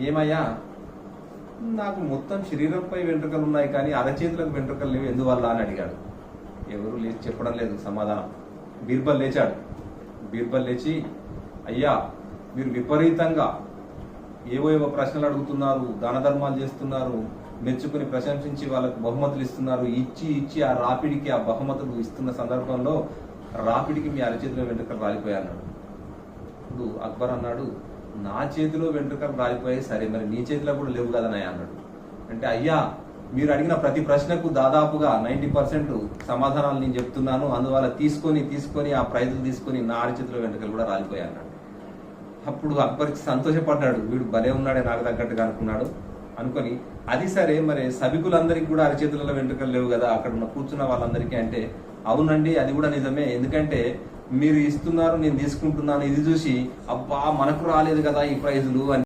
ఏమయ్యా, నాకు మొత్తం శరీరంపై వెంట్రుకలు ఉన్నాయి కానీ అరచేతులకు వెంట్రుకలు లేవు, ఎందువల్ల అని అడిగాడు. ఎవరు లేచి చెప్పడం లేదు సమాధానం. బీర్బల్ లేచాడు. బీర్బల్ లేచి, అయ్యా, మీరు విపరీతంగా ఏవో ప్రశ్నలు అడుగుతున్నారు, దాన ధర్మాలు చేస్తున్నారు, మెచ్చుకుని ప్రశంసించి వాళ్ళకు బహుమతులు ఇస్తున్నారు, ఇచ్చి ఆ రాపిడికి ఆ బహుమతులు ఇస్తున్న సందర్భంలో రాపిడికి మీ అరచేతిలో వెంట్రుకలు రాలిపోయాయి అన్నాడు. ఇప్పుడు అక్బర్ అన్నాడు, నా చేతిలో వెంట్రుకలు రాలిపోయాయి, సరే మరి నీ చేతిలో కూడా లేవు కదనయ్య అన్నాడు. అంటే అయ్యా, మీరు అడిగిన ప్రతి ప్రశ్నకు దాదాపుగా 90% సమాధానాలు నేను చెప్తున్నాను, అందువల్ల తీసుకొని ఆ ప్రైజులు తీసుకొని నా అరచేతిలో వెంట్రుకలు కూడా రాలిపోయాయి అన్నాడు. అప్పుడు అక్బర్కి సంతోషపడ్డాడు, వీడు భలే ఉన్నాడే నాకు తగ్గట్టుగా అనుకొని అది సరే మరి సభికులందరికీ కూడా అరచేతులలో వెంట్రుకలు లేవు కదా అక్కడ ఉన్న కూర్చున్న వాళ్ళందరికీ అంటే, అవునండి అది కూడా నిజమే, ఎందుకంటే మీరు ఇస్తున్నారు నేను తీసుకుంటున్నాను, ఇది చూసి అబ్బా మనకు రాలేదు కదా ఈ ప్రైజులు అని